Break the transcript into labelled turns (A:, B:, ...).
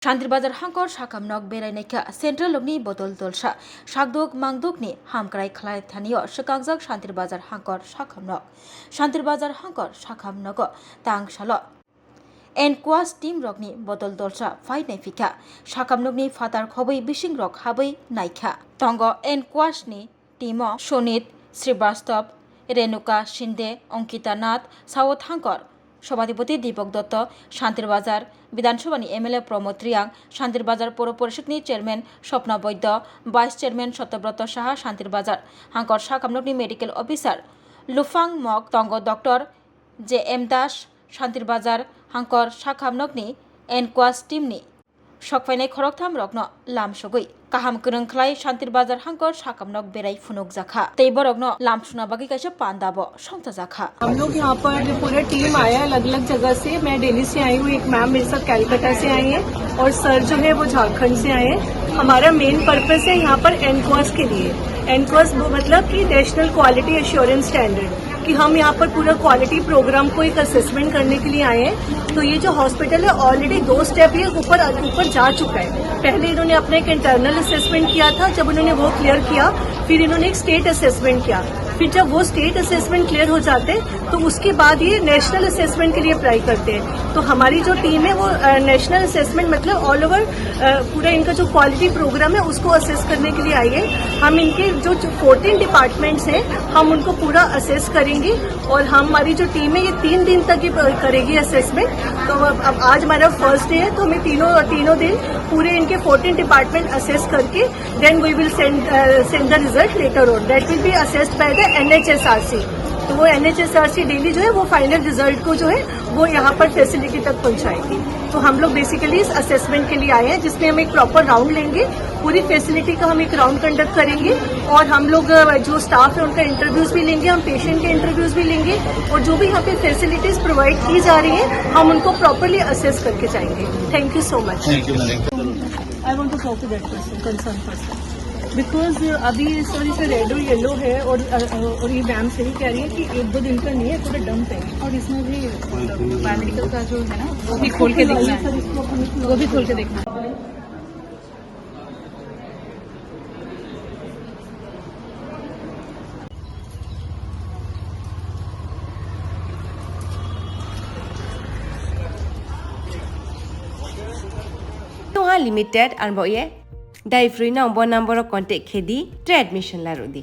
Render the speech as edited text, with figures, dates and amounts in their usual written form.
A: शान्तिरबाजार हांकर साकामनक बेरायनायखा central लकनि बदल दलसा सागदुक मांगदुकनि हामक्राय खलाय थानियो सकांजाक शान्तिरबाजार हांकर साकामनक तांगसालो NQAS team रकनि बदल दलसा phi नायफिका साकामनकनि फातार खबै बिसिं रक हाबै नायखा तंग एनक्वासनि टीमो सुनीत श्रीवास्तव रेणुका शिंदे अंकिता नाथ सावत हांकर सभापति दीपक दत्त शान्तिरबाजार विधानसभानि एमएलए प्रमोद त्रियांग शान्तिरबाजार पौर परिषदनि chairman Swapna Baidya vice chairman Satyabrata Saha Santirbazar हांकर साकामनकनि मेडिकल अफिसार लुफां मक तंग doctor J M Das Santirbazar हांकर साकामनकनि एनक्वास टीमनि सकफायनाय खरकथाम रकनो लामसगै काहाम गोरोंख्लाय शान्तिरबाजार हांकर साकामनक बेराय फुनुक जाखा तै बरकनो लामसुना बागी कैसे पांदाबो संता जाखा।
B: हम लोग यहाँ पर पूरा टीम आया है अलग अलग जगह से। मैं दिल्ली से आई हूँ, एक मैम मेरे साथ कलकत्ता से आई है और सर जो है वो झारखंड से आए हैं। हमारा मेन पर्पस है यहाँ पर एनक्वास के लिए। एनक्वास मतलब कि नेशनल क्वालिटी एश्योरेंस स्टैंडर्ड, कि हम यहाँ पर पूरा क्वालिटी प्रोग्राम को एक असेसमेंट करने के लिए आए हैं। तो ये जो हॉस्पिटल है ऑलरेडी 2 स्टेप ये ऊपर जा चुका है। पहले इन्होंने अपना एक इंटरनल असेसमेंट किया था, जब उन्होंने वो क्लियर किया फिर इन्होंने एक स्टेट असेसमेंट किया। फिर जब वो स्टेट असेसमेंट क्लियर हो जाते तो उसके बाद ये नेशनल असेसमेंट के लिए अप्लाई करते हैं। तो हमारी जो टीम है वो नेशनल असेसमेंट मतलब ऑल ओवर पूरा इनका जो क्वालिटी प्रोग्राम है उसको असेस करने के लिए आई है। हम इनके जो 14 डिपार्टमेंट्स हैं हम उनको पूरा असेस करेंगे और हमारी जो टीम है ये 3 दिन तक ये करेगी असेसमेंट। तो अब आज हमारा फर्स्ट डे है तो हमें तीनों दिन पूरे इनके 14 डिपार्टमेंट असेस करके then we will send the result letter on. That will be assessed by the NHSRC। तो वो NHSRC डेली जो है वो फाइनल रिजल्ट को जो है वो यहाँ पर फैसिलिटी तक पहुँचाएगी। तो हम लोग बेसिकली इस असेसमेंट के लिए आए हैं जिसमें हम एक प्रॉपर राउंड लेंगे, पूरी फैसिलिटी का हम एक राउंड कंडक्ट करेंगे और हम लोग जो स्टाफ है उनका इंटरव्यूज भी लेंगे, हम पेशेंट के इंटरव्यूज भी लेंगे और जो भी यहाँ पे फैसिलिटीज प्रोवाइड की जा रही हैं हम उनको प्रॉपरली असेस करके जाएंगे। Thank you so much. I want to talk to that person, concern person, because अभी सॉरी से रेड और येलो है और ये मैम सही कह रही है कि 1-2 दिन का नहीं है, पूरा डंप है। और इसमें भी पैरामेडिकल का जो है ना वो भी खोल के देखना है, वो भी खोल के देखना है।
C: Limited and boye dai free na number contact khedi admission la rodi